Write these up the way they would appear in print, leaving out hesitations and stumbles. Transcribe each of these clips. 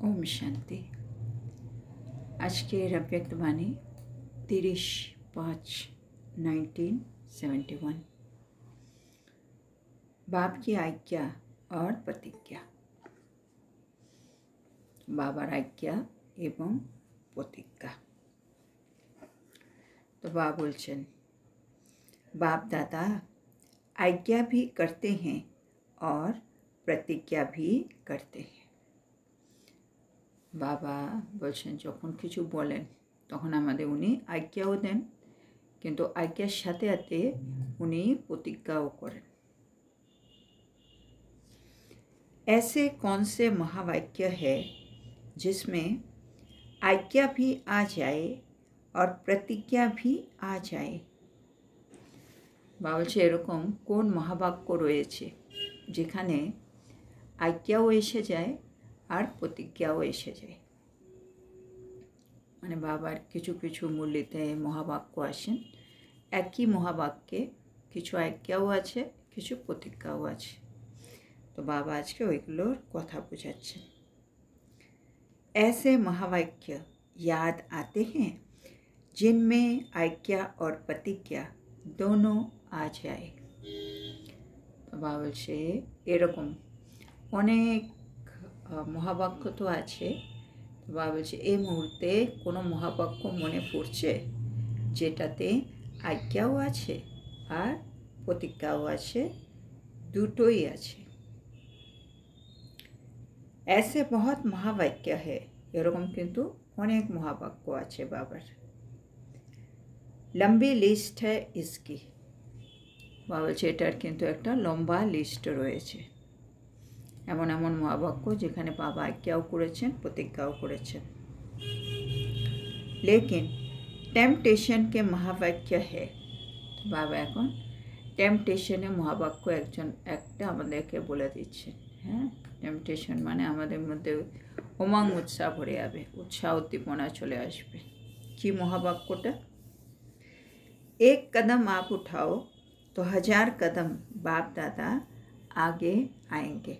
ओम शांति। आज के अव्यक्तवाणी 30/5/1971। बाप की आज्ञा और प्रतिज्ञा। बाबार आज्ञा एवं प्रतिज्ञा। तो बाबा बोलছেন, बाप दादा आज्ञा भी करते हैं और प्रतिज्ञा भी करते हैं। बाबा বলছেন যখন কিছু বলেন তখন আমাদের উনি আজ্ঞাও দেন, কিন্তু আজ্ঞার সাথে সাথে উনি প্রতিজ্ঞাও করেন। ऐसे कौन से महावाक्य है जिसमें आज्ञा भी आ जाए और प्रतिज्ञा भी आ जाए। বাবা বলছে এরকম কোন মহাবাক্য রয়েছে যেখানে আজ্ঞাও এসে যায় আর প্রতিজ্ঞাও এসে যায়। মানে বাবার কিছু কিছু মুরলিতে মহাবাক্য আসেন, একই মহাবাক্যে কিছু আজ্ঞাও আছে, কিছু প্রতিজ্ঞাও আছে। তো বাবা আজকে ওইগুলোর কথা বোঝাচ্ছেন। ऐसे महावाक्य याद आते हैं जिनमें आज्ञा और प्रतिज्ञा दोनों आ जाए। তো বাবা বলছে এরকম অনেক মহাবাক্য তো আছে। বাবা বলছে এই মুহূর্তে কোনো মহাবাক্য মনে পড়ছে যেটাতে আজ্ঞাও আছে আর প্রতিজ্ঞাও আছে, দুটোই আছে। ऐसे बहुत महावाक्य है, এরকম কিন্তু অনেক মহাবাক্য আছে বাবার। লম্বি লিস্ট है इसकी। বাবা বলছে এটার কিন্তু একটা লম্বা লিস্ট রয়েছে। এমন এমন মহাবাক্য যেখানে বাবা আজ্ঞাও করেছেন, প্রতিজ্ঞাও করেছেন। लेकिन टेम्पटेशन के महावाक्य है। বাবা এখন টেম্পটেশনের মহাবাক্য একটা আমাদেরকে বলে দিচ্ছেন। হ্যাঁ, টেম্পটেশন মানে আমাদের মধ্যে উমং উৎসাহ ভরে যাবে, উৎসাহ উদ্দীপনা চলে আসবে। কি মহাবাক্যটা? एक कदम आप उठाओ तो 1000 कदम बाप दादा आगे आएंगे।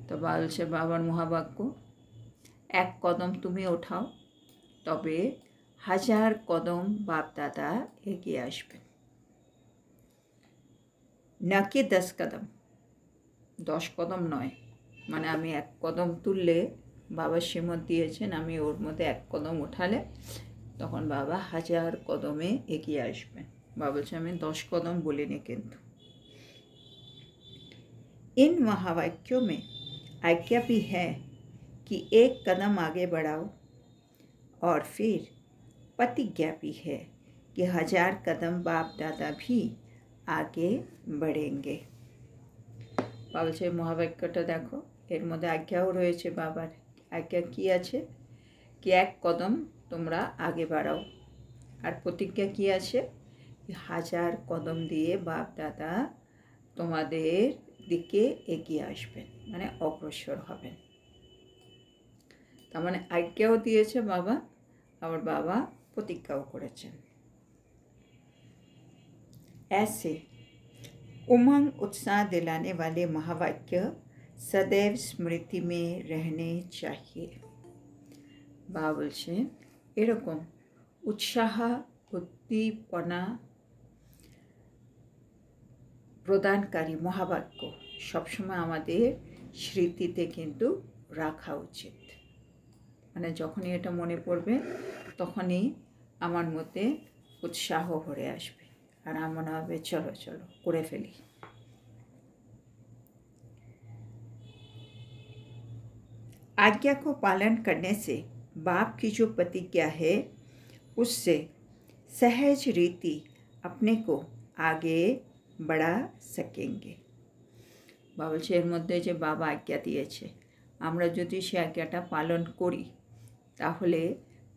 তো বলছে বাবার মহাবাক্য, এক কদম তুমি ওঠাও তবে 1000 কদম বাপ দাদা এগিয়ে আসবেন। নাকি 10 কদম, 10 কদম নয়। মানে আমি এক কদম তুললে বাবা শ্রীমত দিয়েছেন আমি ওর মধ্যে এক কদম উঠালে তখন বাবা 1000 কদমে এগিয়ে আসবেন। বাবা বলছে আমি 10 কদম বলিনি কিন্তু। इन महावाक्यों में आज्ञा भी है कि एक कदम आगे बढ़ाओ और फिर प्रतिज्ञा भी है कि 1000 कदम बाप दादा भी आगे बढ़ेंगे। বাবা বলছে মহাবাক্যটা দেখো, এর মধ্যে আজ্ঞাও রয়েছে বাবার। আজ্ঞা কি আছে? কি এক কদম তোমরা আগে বাড়াও, আর প্রতিজ্ঞা কি আছে? 1000 কদম দিয়ে বাপ দাদা তোমাদের দিকে এগিয়ে আসবেন, মানে অগ্রসর হবেন। তার মানে আজ্ঞাও দিয়েছে বাবা, আবার বাবা প্রতিজ্ঞাও করেছেন। ऐसे उमंग उत्साह दिलाने वाले महावाक्य सदैव स्मृति में रहने चाहिए। বাবা বলছে এরকম উৎসাহ উদ্দীপনা প্রদানকারী মহাবাক্য সবসময় আমাদের স্মৃতিতে কিন্তু রাখা উচিত। মানে যখনই এটা মনে পড়বে তখনই আমার মধ্যে উৎসাহ ভরে আসবে আর আমার মনে হবে চলো চলো করে ফেলি। आज्ञा को पालन करने से बाप की जो प्रतिज्ञा है उससे सहज रीति अपने को आगे बढ़ा सकेंगे। বাবা বলছে এর মধ্যে যে বাবা আজ্ঞা দিয়েছে আমরা যদি সে আজ্ঞাটা পালন করি তাহলে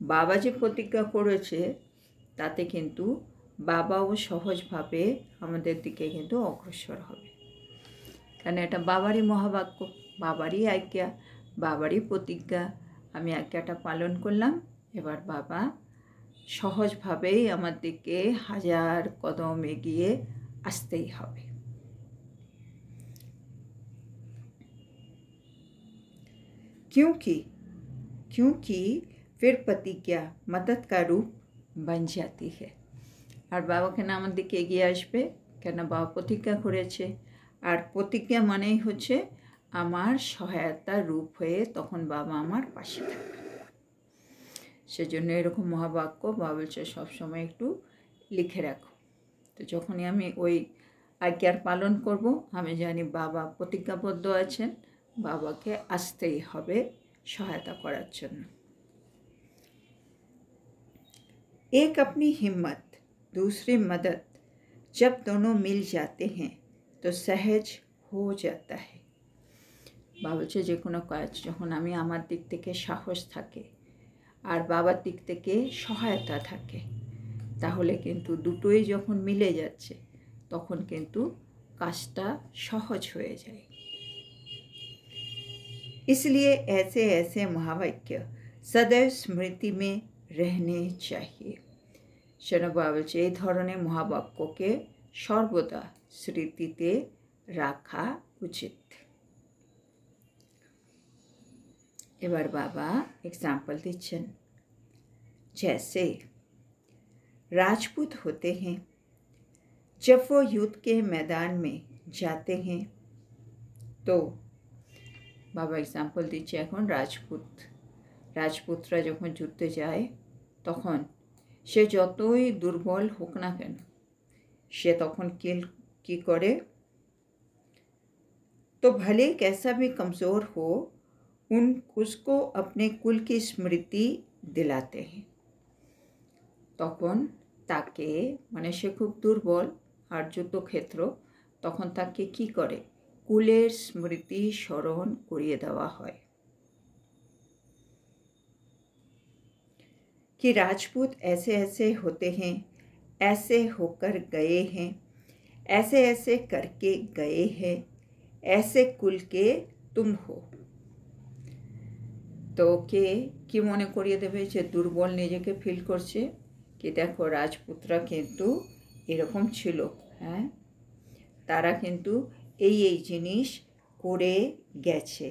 বাবা যে প্রতিজ্ঞা করেছে তাতে কিন্তু বাবাও সহজভাবে আমাদের দিকে কিন্তু অগ্রসর হবে। কারণ এটা বাবারই মহাবাক্য, বাবারই আজ্ঞা, বাবারই প্রতিজ্ঞা। আমি আজ্ঞাটা পালন করলাম, এবার বাবা সহজভাবেই আমার দিকে 1000 কদম এগিয়ে আসতেই হবে। क्योंकि क्योंकि फिर प्रतिज्ञा मदद का रूप बन जाती है। আর বাবাকে নামের দিকে এগিয়ে আসবে, কেন বাবা প্রতিজ্ঞা করেছে। আর প্রতিজ্ঞা মানেই হচ্ছে আমার সহায়তার রূপ হয়ে তখন বাবা আমার পাশে থাকবে। সেজন্য এরকম মহাবাক্য বাবা বলছে সবসময় একটু লিখে রাখো। তো যখনই আমি ওই আজ্ঞার পালন করব, আমি জানি বাবা প্রতিজ্ঞাবদ্ধ আছেন, বাবাকে আসতেই হবে সহায়তা করার জন্য। एक अपनी हिम्मत दूसरी मदद जब दोनों मिल जाते हैं तो सहज हो जाता है। বাবা বলছে যে কোনো কাজ যখন আমি আমার দিক থেকে সাহস থাকে আর বাবার দিক থেকে সহায়তা থাকে, তাহলে কিন্তু দুটোই যখন মিলে যাচ্ছে তখন কিন্তু কাজটা সহজ হয়ে যায়। इसलिए ऐसे ऐसे महावाक्य सदैव स्मृति में रहने चाहिए। সেটা বাবা বলছে এই ধরনের মহাবাক্যকে সর্বদা স্মৃতিতে রাখা উচিত। এবার বাবা एग्जाम्पल দিচ্ছেন, जैसे राजपूत होते हैं जब वो युद्ध के मैदान में जाते हैं तो বাবা एग्जाम्पल দিচ্ছে এখন রাজপুতরা যখন যুদ্ধে যায় তখন সে যতই দুর্বল হোক না কেন সে তখন কি করে, तो भले कैसा भी कमज़ोर हो उसको अपने कुल की स्मृति दिलाते हैं। তখন তাকে মানে সে খুব দুর্বল আর যুদ্ধক্ষেত্র, তখন তাকে কি করে কুলের স্মৃতি স্মরণ করিয়ে দেওয়া হয়। कि राजपूत ऐसे ऐसे होते हैं, ऐसे होकर गए हैं, ऐसे ऐसे करके गए हैं, ऐसे कुल के तुम हो। তো কে কি মনে করিয়ে দেবে যে দুর্বল নিজেকে ফিল করছে, কি দেখো রাজপুতরা কিন্তু এরকম ছিল, হ্যাঁ তারা কিন্তু এই জিনিস করে গেছে,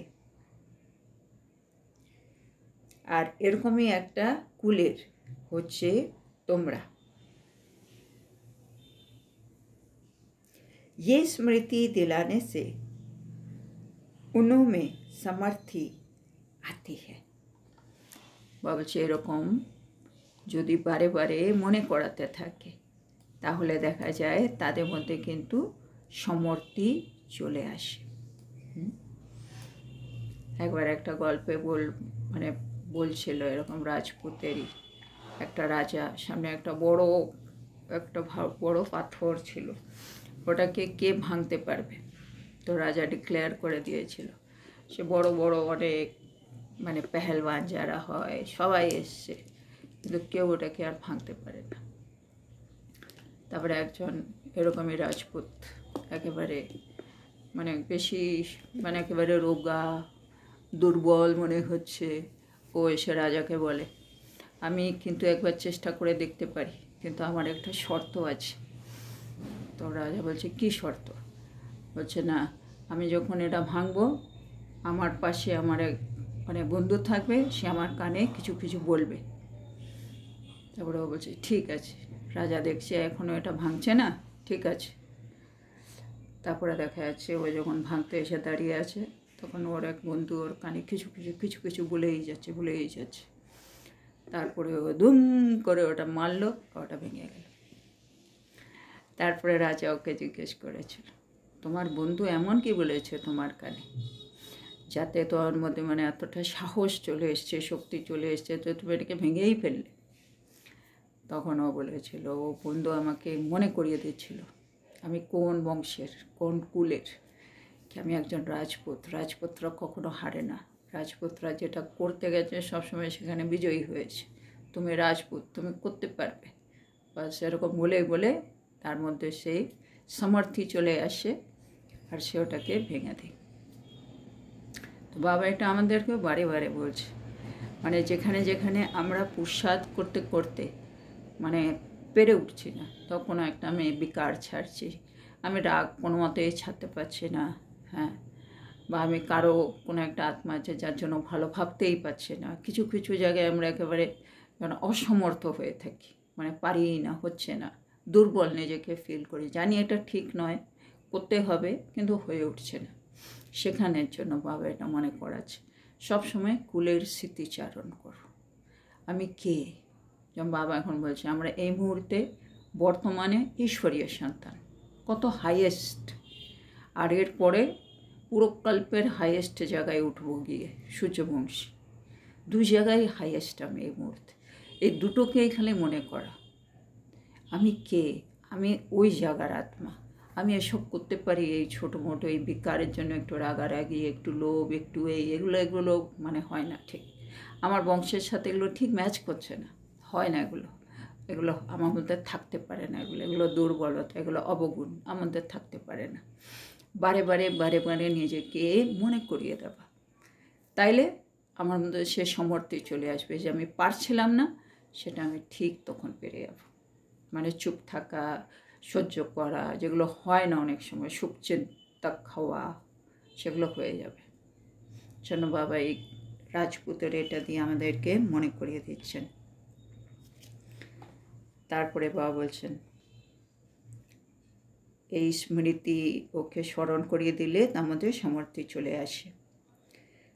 আর এরকমই একটা কুলের হচ্ছে তোমরা। ये स्मृति दिलाने से उनमें समर्थी आती है। বাবা বলছে এরকম যদি বারে বারে মনে করাতে থাকে তাহলে দেখা যায় তাদের মধ্যে কিন্তু সমর্থি চলে আসে। একবার একটা গল্পে বলছিল এরকম রাজপুতেরই একটা রাজা, সামনে একটা বড় পাথর ছিল, ওটাকে কে ভাঙতে পারবে। তো রাজা ডিক্লেয়ার করে দিয়েছিল, সে বড় বড় অনেক পেহেলওয়ান যারা হয় সবাই এসছে, কিন্তু কেউ ওটাকে আর ভাঙতে পারে না। তারপরে একজন এরকমই রাজপুত একেবারে বেশি একেবারে রোগা দুর্বল মনে হচ্ছে, ও এসে রাজাকে বলে আমি কিন্তু একবার চেষ্টা করে দেখতে পারি, কিন্তু আমার একটা শর্ত আছে। তো রাজা বলছে কি শর্ত? বলছে না আমি যখন এটা ভাঙবো আমার পাশে আমার এক বন্ধু থাকবে, সে আমার কানে কিছু কিছু বলবে। তারপরে ও বলছে ঠিক আছে। রাজা দেখছে এখনও এটা ভাঙছে না, ঠিক আছে। তারপরে দেখা যাচ্ছে ও যখন ভাঙতে এসে দাঁড়িয়ে আছে তখন ওর এক বন্ধু ওর কানে কিছু কিছু বলেই যাচ্ছে। তারপরে ও দুম করে ওটা মারলো, ওটা ভেঙে গেল। তারপরে রাজা ওকে জিজ্ঞেস করেছিল তোমার বন্ধু এমন কি বলেছে তোমার কানে যাতে তোমার মধ্যে এতটা সাহস চলে এসছে, শক্তি চলে এসছে, তো তুমি এটাকে ভেঙেই ফেললে। তখন ও বলেছিল ও বন্ধু আমাকে মনে করিয়ে দিচ্ছিল আমি কোন বংশের কোন কুলের, কি আমি একজন রাজপুতরা কখনো হারে না, রাজপুতরা যেটা করতে গেছে সবসময় সেখানে বিজয়ী হয়েছে, তুমি রাজপুত তুমি করতে পারবে। বা সেরকম বলে তার মধ্যে সেই সামর্থ্য চলে আসে আর সে ওটাকে ভেঙে দেয়। তো বাবা এটা আমাদেরকে বারে বারে বলছে যেখানে যেখানে আমরা পুরুষার্থ করতে করতে পেরে উঠছি না, তখন একটা আমি বিকার ছাড়ছি, আমি রাগ কোনো মতেই ছাড়তে পারছি না, হ্যাঁ বা আমি কারো কোনো একটা আত্মা আছে যার জন্য ভালো ভাবতেই পারছি না। কিছু কিছু জায়গায় আমরা একেবারে অসমর্থ হয়ে থাকি, মানে পারিই না, হচ্ছে না, দুর্বল নিজেকে ফিল করি, জানি এটা ঠিক নয়, করতে হবে, কিন্তু হয়ে উঠছে না। সেখানের জন্য বাবা এটা মনে করাচ্ছে, সবসময় কুলের স্মৃতিচারণ করো, আমি কে। যেমন বাবা এখন বলছে আমরা এই মুহূর্তে বর্তমানে ঈশ্বরীয় সন্তান, কত হাইয়েস্ট, আর এরপরে পুরকল্পের হাইয়েস্ট জায়গায় উঠবো গিয়ে সূর্যবংশী, দু জায়গায় হাইয়েস্ট আমি এই মুহূর্তে। এই দুটোকেই খালি মনে করা, আমি কে, আমি ওই জায়গার আত্মা, আমি এসব করতে পারি, এই ছোটো মোটো এই বিকারের জন্য একটু রাগারাগি, একটু লোভ, একটু এগুলো মানে হয় না ঠিক, আমার বংশের সাথে এগুলো ঠিক ম্যাচ করছে না, হয় না, এগুলো আমার মধ্যে থাকতে পারে না, এগুলো দুর্বলতা, এগুলো অবগুণ আমাদের থাকতে পারে না। বারে বারে নিজেকে মনে করিয়ে দেওয়া, তাইলে আমার মধ্যে সে সমর্থই চলে আসবে যে আমি পারছিলাম না, সেটা আমি ঠিক তখন পেরে যাব। মানে চুপ থাকা, সহ্য করা, যেগুলো হয় না অনেক সময়, সুখ চিন্তা খাওয়া, সেগুলো হয়ে যাবে। যেন বাবা এই রাজপুতের এটা দিয়ে আমাদেরকে মনে করিয়ে দিচ্ছেন। তারপরে বাবা বলছেন, এই স্মৃতি ওকে স্মরণ করিয়ে দিলে তার মধ্যে সামর্থ্য চলে আসে।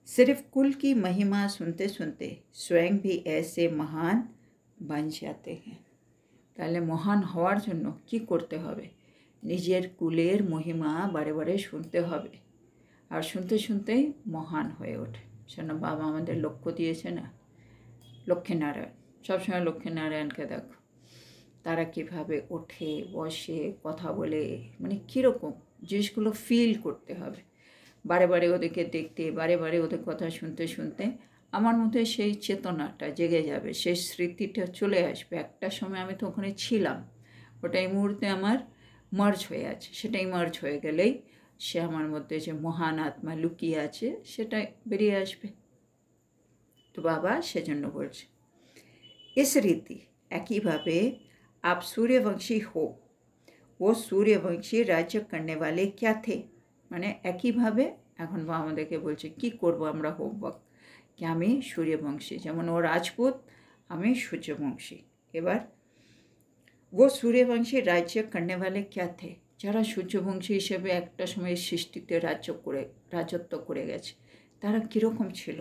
सिर्फ कुल की महिमा सुनते सुनते स्वयं भी ऐसे महान बन जाते हैं। তাহলে মহান হওয়ার জন্য কি করতে হবে, নিজের কুলের মহিমা বারে বারে শুনতে হবে, আর শুনতে শুনতেই মহান হয়ে ওঠে। সেজন্য বাবা আমাদের লক্ষ্য দিয়েছে না, লক্ষ্মীনারায়ণ, সবসময় লক্ষ্মীনারায়ণকে দেখো তারা কীভাবে ওঠে, বসে, কথা বলে, মানে কীরকম জিনিসগুলো ফিল করতে হবে। বারে বারে ওদেরকে দেখতে, বারে বারে ওদের কথা শুনতে শুনতে আমার মধ্যে সেই চেতনাটা জেগে যাবে, সেই স্মৃতিটা চলে আসবে। একটা সময় আমি তো ওখানে ছিলাম, ওটা এই মুহূর্তে আমার মার্জ হয়ে আছে, সেটাই মার্জ হয়ে গেলেই সে আমার মধ্যে যে মহান আত্মা লুকিয়ে আছে সেটা বেরিয়ে আসবে। তো বাবা সেজন্য বলছে, इस रीति একইভাবে आप सूर्यवंशी हो, वो सूर्यवंशी राज्य करने वाले क्या थे। মানে একইভাবে এখন আমাদেরকে বলছে কি করব আমরা, হোমওয়ার্ক, কি আমি সূর্যবংশী, যেমন ও রাজপুত, আমি সূর্যবংশী। এবার ও সূর্যবংশী রাজ্য করনে वाले क्या थे, যারা সূর্যবংশী হিসেবে একটা সময় সৃষ্টিতে রাজত্ব করে গেছে, তারা কীরকম ছিল,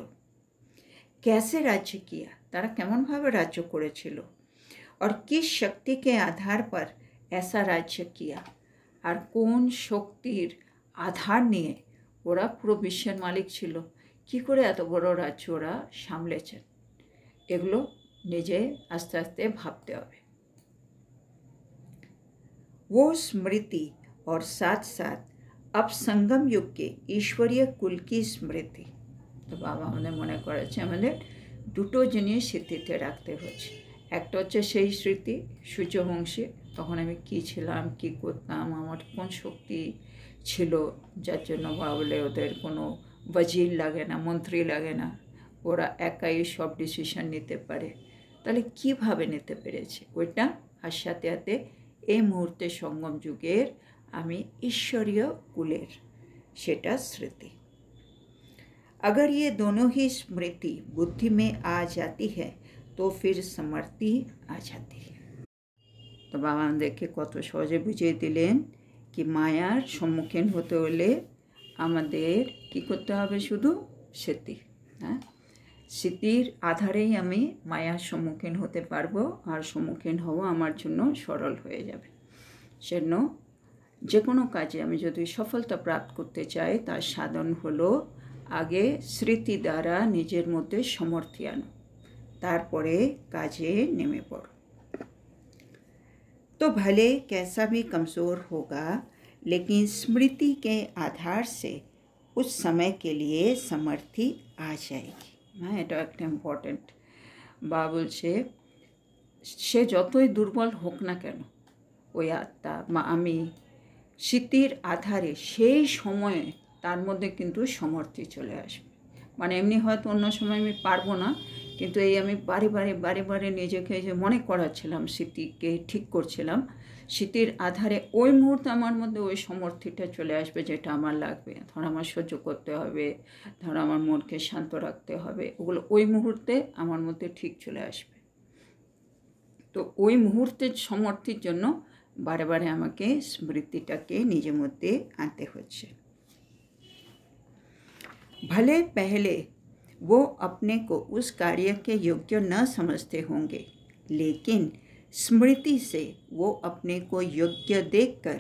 कैसे राज्य किया, তারা কেমনভাবে রাজ্য করেছিল, और किस शक्ति के आधार पर ऐसा राज्य किया, আর কোন শক্তির আধার নিয়ে ওরা পুরো বিশ্বের মালিক ছিল, কি করে এত বড় রাজ্য ওরা সামলেছেন, এগুলো নিজে আস্তে আস্তে ভাবতে হবে। वो स्मृति और साथ साथ अब संगम युग के ईश्वरीय कुल की स्मृति। তো বাবা আমাদের মনে করেছে আমাদের দুটো জিনিস স্মৃতিতে রাখতে হচ্ছে। একটা হচ্ছে সেই স্মৃতি সূর্যবংশী, তখন আমি কী ছিলাম, কী করতাম, আমার কোন শক্তি ছিল যার জন্য বাবা বলে ওদের কোনো ওয়াজির লাগে না, মন্ত্রী লাগে না, ওরা একাই সব ডিসিশন নিতে পারে। তাহলে কীভাবে নিতে পেরেছে ওইটা, আর সাথে সাথে এই মুহূর্তে সঙ্গম যুগের আমি ঈশ্বরীয় কুলের, সেটা স্মৃতি। अगर ये दोनों ही स्मृति बुद्धि में आ जाती है तो फिर समर्थी आ जाती है। তো বাবা আমাদেরকে কত সহজে বুঝিয়ে দিলেন কি মায়ার সম্মুখীন হতে হলে আমাদের কি করতে হবে, শুধু স্মৃতি, হ্যাঁ, স্মৃতির আধারেই আমি মায়ার সম্মুখীন হতে পারবো, আর সম্মুখীন হওয়া আমার জন্য সরল হয়ে যাবে। সেজন্য যে কোনো কাজে আমি যদি সফলতা প্রাপ্ত করতে চাই তার সাধন হলো আগে স্মৃতি দ্বারা নিজের মধ্যে সমর্থি আনো, তারপরে কাজে নেমে পড়ো। तो भले कैसा भी कमज़ोर होगा लेकिन स्मृति के आधार से उस समय के लिए समर्थी आ जाएगी। हाँ, এটা একটা ইম্পর্টেন্ট। বা বলছে সে যতই দুর্বল হোক না কেন, ওই আত্মা বা আমি স্মৃতির আধারে সেই সময়ে তার মধ্যে কিন্তু সমর্থি চলে আসবে। মানে এমনি হয়তো অন্য সময় আমি পারবো না, কিন্তু এই আমি বারে বারে নিজেকে যে মনে করাচ্ছিলাম, স্মৃতিকে ঠিক করছিলাম, স্মৃতির আধারে ওই মুহূর্তে আমার মধ্যে ওই সমর্থিটা চলে আসবে যেটা আমার লাগবে। ধর আমার সহ্য করতে হবে, ধর আমার মনকে শান্ত রাখতে হবে, ওগুলো ওই মুহূর্তে আমার মধ্যে ঠিক চলে আসবে। তো ওই মুহূর্তের সমর্থির জন্য বারে বারে আমাকে স্মৃতিটাকে নিজের মধ্যে আনতে হচ্ছে। भले पहले वो अपने को उस कार्य के योग्य न समझते होंगे, लेकिन स्मृति से वो अपने को योग्य देखकर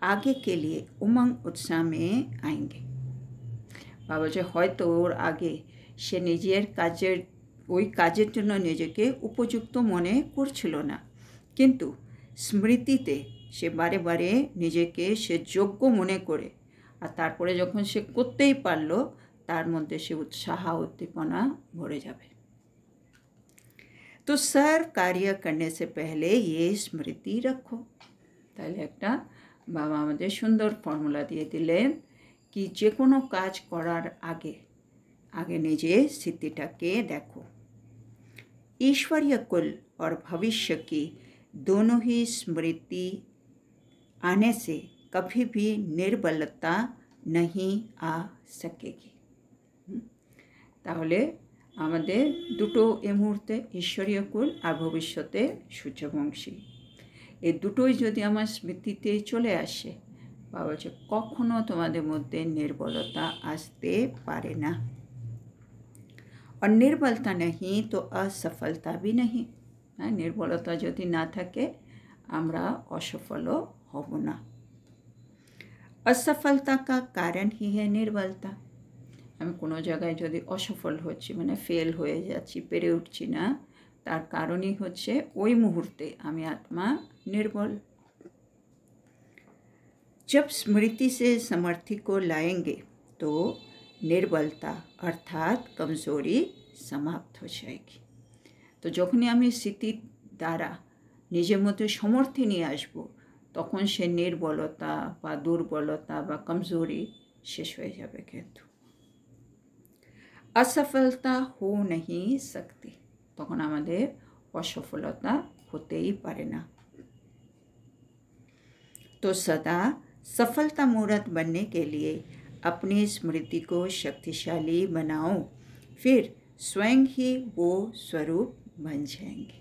आगे के लिए उमंग उत्साह में आएंगे। বাবা যে হয়তো ওর আগে সে নিজের ওই কাজের জন্য নিজেকে উপযুক্ত মনে করছিল না, কিন্তু স্মৃতিতে সে বারে বারে নিজেকে সে যোগ্য মনে করে, আর তারপরে যখন সে করতেই পারলো, তার মধ্যে সে उत्साह उद्दीपना भरे जाए। तो सर्व कार्य करने से पहले ये स्मृति रखो। তাহলে একটা বাবা আমাদের সুন্দর ফর্মুলা দিয়ে দিলেন कि যে কোনো কাজ করার আগে আগে নিজে স্মৃতিটাকে দেখো। ईश्वरीय कुल और भविष्य की दोनों ही स्मृति आने से कभी भी निर्बलता नहीं आ सकेगी। তাহলে আমাদের দুটো এই মুহূর্তে ঈশ্বরীয় কুল আর ভবিষ্যতে সূর্যবংশী, এই দুটোই যদি আমার স্মৃতিতে চলে আসে, বাবা বলছে কখনো তোমাদের মধ্যে নির্বলতা আসতে পারে না। আর নির্বলতা नहीं तो असफलता भी नहीं। হ্যাঁ, নির্বলতা যদি না থাকে আমরা অসফলও হব না। असफलता का कारण ही है निर्बलता। আমি কোনো জায়গায় যদি অসফল হচ্ছি, মানে ফেল হয়ে যাচ্ছি, পেরে উঠছি না, তার কারণই হচ্ছে ওই মুহূর্তে আমি আত্মা निर्बल। जब स्मृति से समर्थि को लाएंगे तो निर्बलता अर्थात कमजोरी समाप्त हो जाएगी। तो যখনই আমি স্মৃতির দ্বারা নিজের মধ্যে সমর্থি নিয়ে আসব, তখন সে নির্বলতা বা দুর্বলতা বা কমজোরি শেষ হয়ে যাবে। কিন্তু असफलता हो नहीं सकती, তখন আমাদের অসফলতা হতেই পারে না। तो सदा सफलता मूर्त बनने के लिए अपनी स्मृति को शक्तिशाली बनाओ, फिर स्वयं ही वो स्वरूप बन जाएंगे।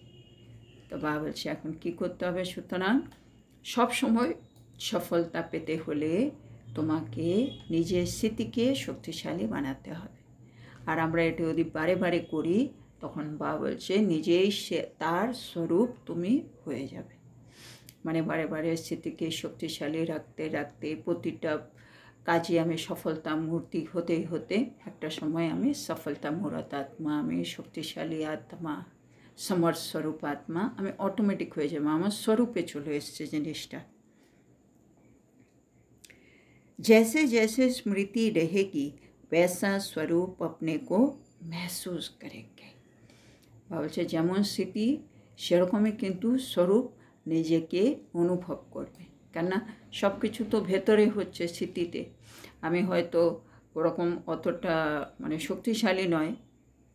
तो বাবা বলছে এখন কী করতে হবে, সুতরাং সবসময় সফলতা পেতে হলে তোমাকে নিজের স্মৃতিকে শক্তিশালী বানাতে হবে। আর আমরা এটা যদি বারে বারে করি, তখন বাবা বলছে নিজেই সে তার স্বরূপ তুমি হয়ে যাবে। মানে বারে বারে স্মৃতিকে শক্তিশালী রাখতে রাখতে প্রতিটা কাজে আমি সফলতা মূর্তি হতে হতে একটা সময় আমি সফলতা মূরত আত্মা, আমি শক্তিশালী আত্মা, সমর স্বরূপ আত্মা, আমি অটোমেটিক হয়ে যাবো, আমার স্বরূপে চলে এসছে জিনিসটা। जैसे जैसे स्मृति रहेगी वैसा स्वरूप अपने को महसूस करेंगे। বলছে যেমন স্মৃতি সেরকমই কিন্তু স্বরূপ নিজেকে অনুভব করবে। কেননা সব কিছু তো ভেতরে হচ্ছে স্মৃতিতে। আমি হয়তো ওরকম অতটা মানে শক্তিশালী নয়,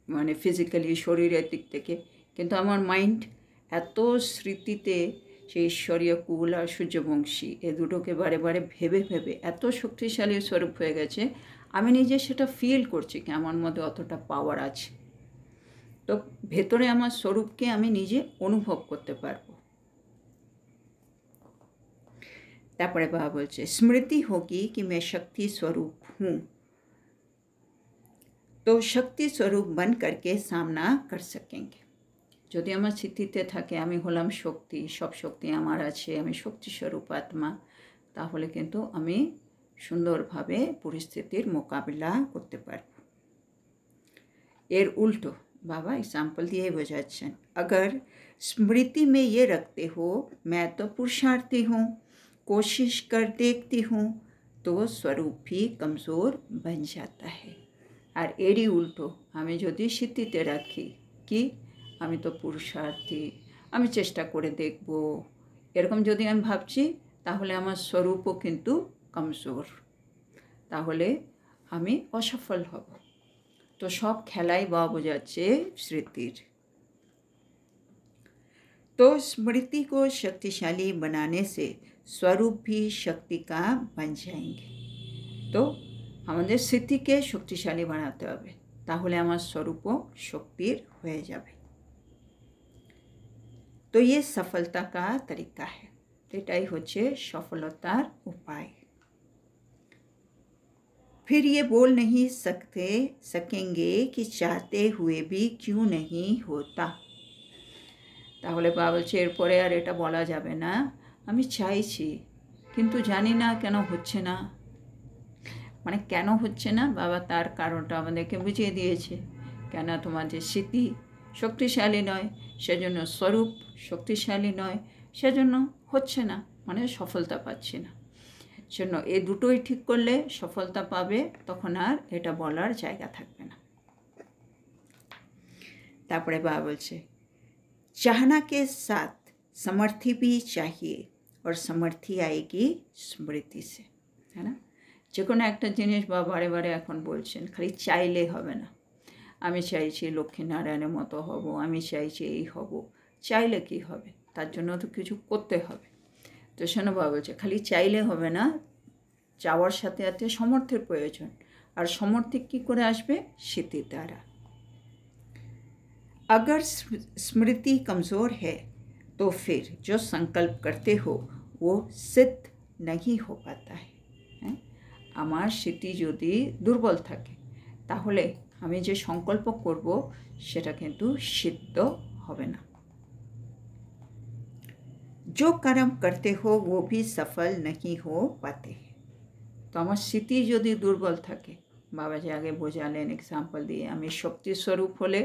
মানে ফিজিক্যালি শরীরের দিক থেকে, কিন্তু আমার মাইন্ড এত স্মৃতিতে সেই ঈশ্বরীয় কুল আর সূর্যবংশী এ দুটোকে বারে বারে ভেবে ভেবে এত শক্তিশালী স্বরূপ হয়ে গেছে, আমি নিজে সেটা ফিল করছি কি আমার মধ্যে অতটা পাওয়ার আছে। তো ভেতরে আমার স্বরূপকে আমি নিজে অনুভব করতে পারবো। তারপরে বাবা বলছে স্মৃতি होगी कि मैं शक्ति स्वरूप हूँ, तो शक्ति स्वरूप बन करके सामना कर सकेंगे। যদি আমার স্মৃতিতে থাকে আমি হলাম শক্তি, সব শক্তি আমার আছে, আমি শক্তিস্বরূপ আত্মা, তাহলে কিন্তু আমি সুন্দরভাবে পরিস্থিতির মোকাবিলা করতে পারব। এর উল্টো बाबा एग्जाम्पल दिए बुझाচ্ছেন, अगर स्मृति में ये रखते हो मैं तो पुरुषार्थी हूँ, कोशिश कर देखती हूँ, तो स्वरूप भी कमज़ोर बन जाता है। আর এরই উল্টো আমি যদি স্মৃতিতে রাখি কি আমি তো পুরুষার্থী, আমি চেষ্টা করে দেখব, এরকম যদি আমি ভাবছি, তাহলে আমার স্বরূপও কিন্তু কমজোর, তাহলে আমি অসফল হব। তো সব খেলাই বাবা বোঝাচ্ছে স্মৃতির। तो स्मृति को शक्तिशाली बनाने से स्वरूप भी शक्ति का बन जाएंगे। तो আমাদের স্মৃতিকে শক্তিশালী বানাতে হবে, তাহলে আমার স্বরূপও শক্তির হয়ে যাবে। तो ये सफलता का तरीका है। এটাই হচ্ছে সফলতার উপায়। फिर ये बोल नहीं सकेंगे कि चाहते हुए भी क्यों नहीं होता। তাহলে বাবা বলছে এরপরে আর এটা বলা যাবে না আমি চাইছি কিন্তু জানি না কেন হচ্ছে না। মানে কেন হচ্ছে না বাবা তার কারণটা আমাদেরকে বুঝিয়ে দিয়েছে। কেন তোমাদের স্মৃতি শক্তিশালী নয়, সেজন্য স্বরূপ শক্তিশালী নয়, সেজন্য হচ্ছে না, মানে সফলতা পাচ্ছি না। জন্য এই দুটোই ঠিক করলে সফলতা পাবে, তখন আর এটা বলার জায়গা থাকবে না। তারপরে বাবা বলছে चाहना के साथ समर्थी भी चाहिए और समर्थी आएगी स्मृति से, है ना। যে কোনো একটা জিনিস বা বারে বারে এখন বলছেন, খালি চাইলে হবে না। আমি চাইছি লক্ষ্মীনারায়ণের মতো হব, আমি চাইছি এই হব, চাইলে কি হবে, তার জন্য তো কিছু করতে হবে। তো শোনো বাবা বলছে খালি চাইলে হবে না, চাওয়ার সাথে সাথে সমর্থের প্রয়োজন। আর সমর্থে কী করে আসবে? স্মৃতির দ্বারা। अगर स्मृति कमज़ोर है तो फिर जो संकल्प करते हो वो सिद्ध नहीं हो पाता है। আমার স্মৃতি যদি দুর্বল থাকে তাহলে আমি যে সংকল্প করব সেটা কিন্তু সিদ্ধ হবে না। जो कर्म करते हो वो भी सफल नहीं हो पाते। তো আমার স্মৃতি যদি দুর্বল থাকে, বাবা যে আগে বোঝালেন এক্সাম্পল দিয়ে, আমি শক্তির স্বরূপ হলে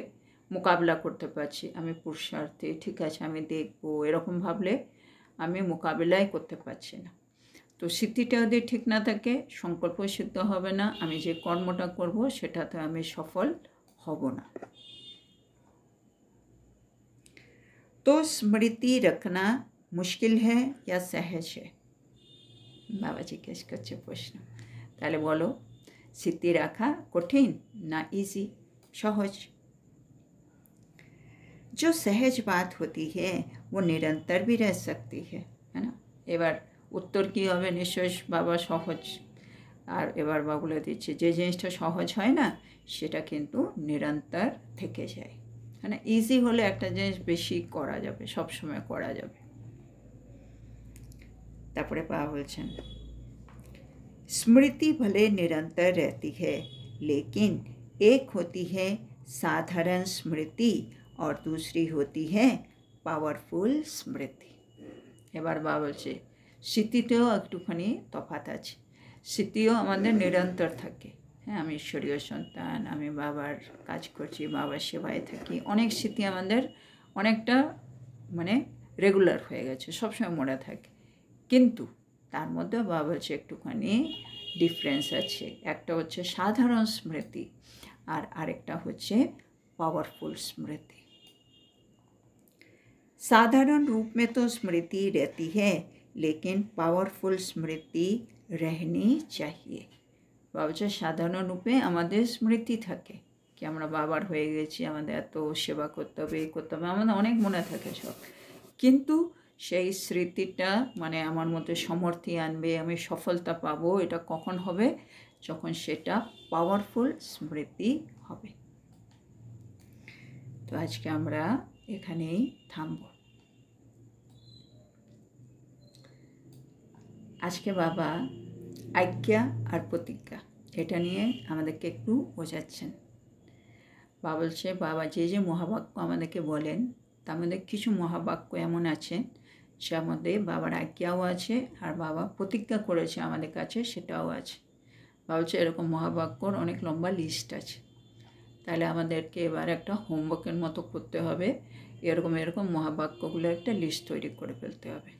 মোকাবিলা করতে পারছি, আমি পুরুষার্থে ঠিক আছে আমি দেখব, এরকম ভাবলে আমি মোকাবিলাই করতে পারছি না। তো স্মৃতিটা যদি ঠিক না থাকে সংকল্প সিদ্ধ হবে না, আমি যে কর্মটা করব সেটাতে আমি সফল হব না। তো স্মৃতি রাখনা মুশকিল হ্যাঁ ইয়া সহজ হ্যাঁ? বাবা জিজ্ঞেস করছে প্রশ্ন। তাহলে বলো স্মৃতি রাখা কঠিন না ইজি, সহজ? जो सहज बात होती है वो निरंतर भी रह सकती है ना। এবার উত্তর কী হবে? নিশ্চয় বাবা সহজ। আর এবার বাবা বলে দিচ্ছে যে জিনিসটা সহজ হয় না সেটা কিন্তু নিরন্তর থেকে যায়, মানে ইজি হলে একটা জিনিস বেশি করা যাবে, সবসময় করা যাবে। তারপরে বাবা বলছেন स्मृति भले निरंतर रहती है लेकिन एक होती है साधारण स्मृति और दूसरी होती है पावरफुल स्मृति। এবার বাবা বলছে স্মৃতিতেও একটুখানি তফাৎ আছে। স্মৃতিও আমাদের নিরন্তর থাকে। হ্যাঁ, আমি ঈশ্বরীয় সন্তান, আমি বাবার কাজ করছি, বাবার সেবায় থাকি, অনেক স্মৃতি আমাদের অনেকটা মানে রেগুলার হয়ে গেছে, সবসময় মনে থাকে। কিন্তু তার মধ্যে বাবা বলছে একটুখানি ডিফারেন্স আছে। একটা হচ্ছে সাধারণ স্মৃতি আর আরেকটা হচ্ছে पावरफुल स्मृति। साधारण रूप में तो स्मृति रहती है लेकिन पावरफुल स्मृति रहनी चाहिए। বাবা সাধারণ রূপে আমাদের স্মৃতি থাকে কি আমরা বাবার হয়ে গেছি, আমাদের এত সেবা করতে হবে, এই করতে হবে, আমাদের অনেক মনে থাকে সব। কিন্তু সেই স্মৃতিটা মানে আমার মধ্যে সমর্থি আনবে, আমি সফলতা পাবো, এটা কখন হবে? যখন সেটা পাওয়ারফুল স্মৃতি হবে। তো আজকে আমরা এখানেই থামব। আজকে বাবা আজ্ঞা আর প্রতিজ্ঞা এটা নিয়ে আমাদেরকে একটু বোঝাচ্ছেন। বাবা বলছে বাবা যে যে মহাবাক্য আমাদেরকে বলেন তার মধ্যে কিছু মহাবাক্য এমন আছে যার মধ্যে বাবার আজ্ঞাও আছে আর বাবা প্রতিজ্ঞা করেছে আমাদের কাছে সেটাও আছে। বাবা বলছে এরকম মহাবাক্যর অনেক লম্বা লিস্ট আছে, তাহলে আমাদেরকে এবার একটা হোমওয়ার্কের মতো করতে হবে, এরকম এরকম মহাবাক্যগুলো একটা লিস্ট তৈরি করে ফেলতে হবে।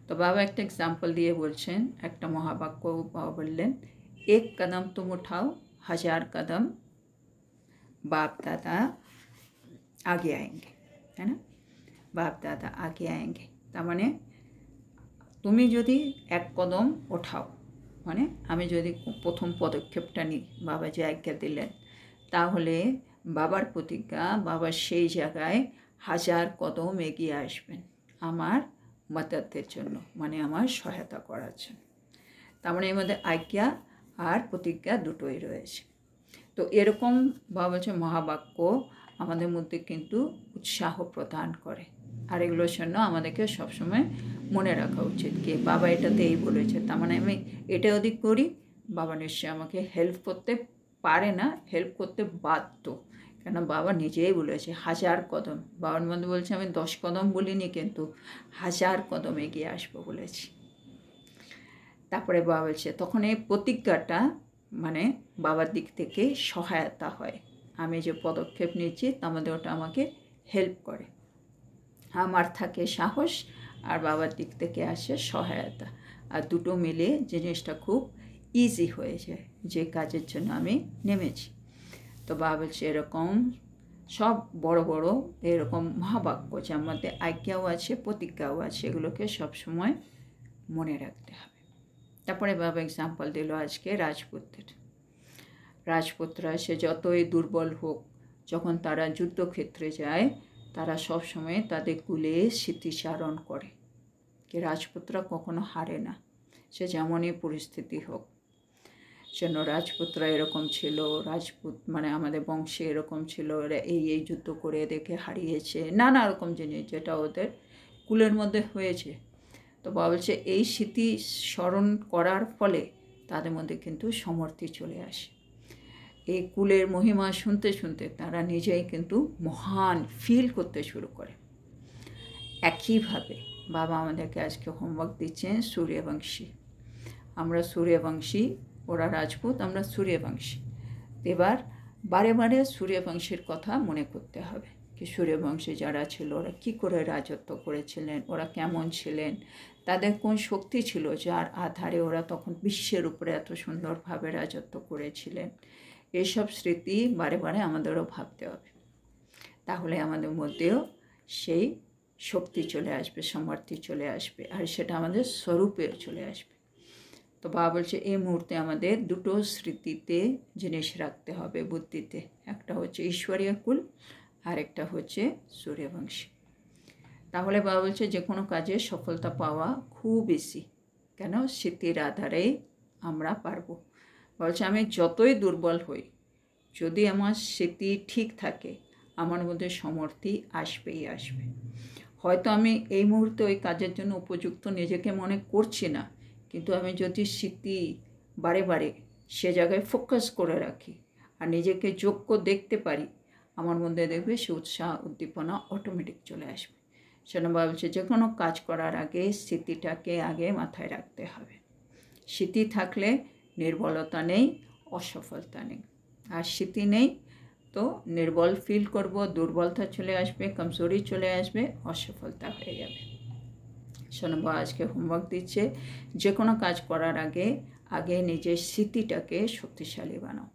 তো বাবা একটা এক্সাম্পল দিয়ে বলছেন, একটা মহাবাক্য বাবা বললেন এক কদম তুম উঠাও হাজার কদম বাপ দাদা আগে আয়েঙ্গে, তাই না? বাপ দাদা আগে আয়েঙ্গে, তার মানে তুমি যদি এক কদম ওঠাও, মানে আমি যদি প্রথম পদক্ষেপটা নিই, বাবা যে আজ্ঞা দিলেন তাহলে বাবার প্রতিজ্ঞা, বাবা সেই জায়গায় 1000 কদম এগিয়ে আসবেন আমার মদতের জন্য, মানে আমার সহায়তা করার জন্য। তার মানে এর মধ্যে আজ্ঞা আর প্রতিজ্ঞা দুটোই রয়েছে। তো এরকম বাবা বলছে মহাবাক্য আমাদের মধ্যে কিন্তু উৎসাহ প্রদান করে, আর এগুলোর জন্য আমাদেরকে সবসময় মনে রাখা উচিত কি বাবা এটাতে এই বলেছে, তার মানে আমি এটা ওদিক করি, বাবা নিশ্চয়ই আমাকে হেল্প করতে পারে না, হেল্প করতে বাধ্য, কেন বাবা নিজেই বলেছে 1000 কদম। বাবার মধ্যে বলছে আমি 10 কদম বলিনি, কিন্তু 1000 কদম এগিয়ে আসবো বলেছি। তারপরে বাবা বলছে তখন এই প্রতিজ্ঞাটা মানে বাবার দিক থেকে সহায়তা হয়, আমি যে পদক্ষেপ নিচ্ছি তার মধ্যে ওটা আমাকে হেল্প করে, আমার থাকে সাহস আর বাবার দিক থেকে আসে সহায়তা, আর দুটো মিলে জিনিসটা খুব ইজি হয়ে যায় যে কাজের জন্য আমি নেমেছি। তো বাবা বলছে এরকম সব বড় বড় এরকম মহাবাক্য যার মধ্যে আজ্ঞাও আছে প্রতিজ্ঞাও আছে, এগুলোকে সবসময় মনে রাখতে হবে। তারপরে বাবা এক্সাম্পল দিল আজকে রাজপুতদের। রাজপুতরা সে যতই দুর্বল হোক, যখন তারা যুদ্ধক্ষেত্রে যায় তারা সবসময় তাদের কুলে স্মৃতিচারণ করে, যে রাজপুতরা কখনো হারে না, সে যেমনই পরিস্থিতি হোক। যেন রাজপুতরা এরকম ছিল, রাজপুত মানে আমাদের বংশে এরকম ছিল, এরা এই যুদ্ধ করে এদেরকে হারিয়েছে, নানা রকম জিনিস যেটা ওদের কুলের মধ্যে হয়েছে। তো বাবা বলছে এই স্মৃতি স্মরণ করার ফলে তাদের মধ্যে কিন্তু সমর্থি চলে আসে, এই কুলের মহিমা শুনতে শুনতে তারা নিজেই কিন্তু মহান ফিল করতে শুরু করে। একইভাবে বাবা আমাদেরকে আজকে হোমওয়ার্ক দিচ্ছেন সূর্যবংশী, আমরা সূর্যবংশী, ওরা রাজপুত, আমরা সূর্যবংশী। এবার বারে বারে সূর্যবংশীর কথা মনে করতে হবে, কি সূর্যবংশী যারা ছিল ওরা কী করে রাজত্ব করেছিলেন, ওরা কেমন ছিলেন, তাদের কোন শক্তি ছিল যার আধারে ওরা তখন বিশ্বের উপরে এত সুন্দরভাবে রাজত্ব করেছিলেন। এইসব স্মৃতি বারে বারে আমাদেরও ভাবতে হবে, তাহলে আমাদের মধ্যেও সেই শক্তি চলে আসবে, সমর্থি চলে আসবে, আর সেটা আমাদের স্বরূপেও চলে আসবে। তো বাবা বলছে এই মুহূর্তে আমাদের দুটো স্মৃতিতে জিনিস রাখতে হবে বুদ্ধিতে, একটা হচ্ছে ঈশ্বরীয় কুল আর একটা হচ্ছে সূর্যবংশী। তাহলে বাবা বলছে যে কোনো কাজে সফলতা পাওয়া খুব বেশি, কেন স্মৃতির আধারেই আমরা পারবো। বলছে আমি যতই দুর্বল হই, যদি আমার স্মৃতি ঠিক থাকে আমার মধ্যে সমর্থি আসবেই আসবে। হয়তো আমি এই মুহূর্তে ওই কাজের জন্য উপযুক্ত নিজেকে মনে করছি না, কিন্তু আমি যদি স্মৃতি বারে বারে সে জায়গায় ফোকাস করে রাখি আর নিজেকে যোগ্য দেখতে পারি, আমার মধ্যে দেখবে সে উৎসাহ উদ্দীপনা অটোমেটিক চলে আসবে। সেজন্য বলছে যে কোনো কাজ করার আগে স্মৃতিটাকে আগে মাথায় রাখতে হবে। স্মৃতি থাকলে নির্বলতা নেই, অসফলতা নেই, আর স্মৃতি নেই তো নির্বল ফিল করব, দুর্বলতা চলে আসবে, কমজোরি চলে আসবে, অসফলতা হয়ে যাবে। শোনবা আজকে হোমওয়ার্ক দিচ্ছে যে কোনো কাজ করার আগে আগে নিজের স্মৃতিটাকে শক্তিশালী বানাও,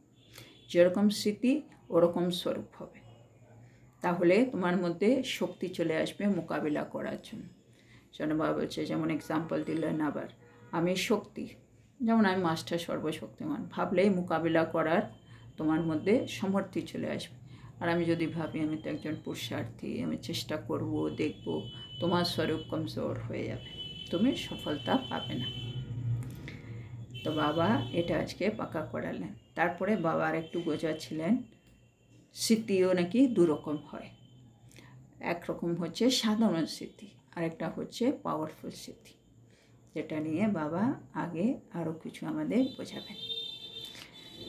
যেরকম স্মৃতি ওরকম স্বরূপ হবে, তাহলে তোমার মধ্যে শক্তি চলে আসবে মোকাবিলা করার জন্য। শোনবা বলছে যেমন এক্সাম্পল দিলেন আবার, আমি শক্তি, যেমন আমি মাস্টার সর্বশক্তিমান, ভাবলেই মোকাবিলা করার তোমার মধ্যে সমর্থি চলে আসবে। আর আমি যদি ভাবি আমি তো একজন পুরুষার্থী, আমি চেষ্টা করব দেখব, তোমার স্বরূপ কমজোর হয়ে যাবে, তুমি সফলতা পাবে না। তো বাবা এটা আজকে পাকা করালেন। তারপরে বাবা আর একটু বোঝাচ্ছিলেন স্মৃতিও নাকি দুরকম হয়, একরকম হচ্ছে সাধারণ স্মৃতি, আরেকটা হচ্ছে পাওয়ারফুল স্মৃতি, যেটা নিয়ে বাবা আগে আরও কিছু আমাদের বোঝাবেন।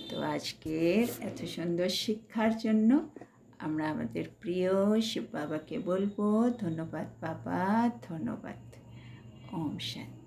তো আজকের এত সুন্দর শিক্ষার জন্য আমরা আমাদের প্রিয় শিব বাবাকে বলবো ধন্যবাদ বাবা, ধন্যবাদ। ওম শান্তি।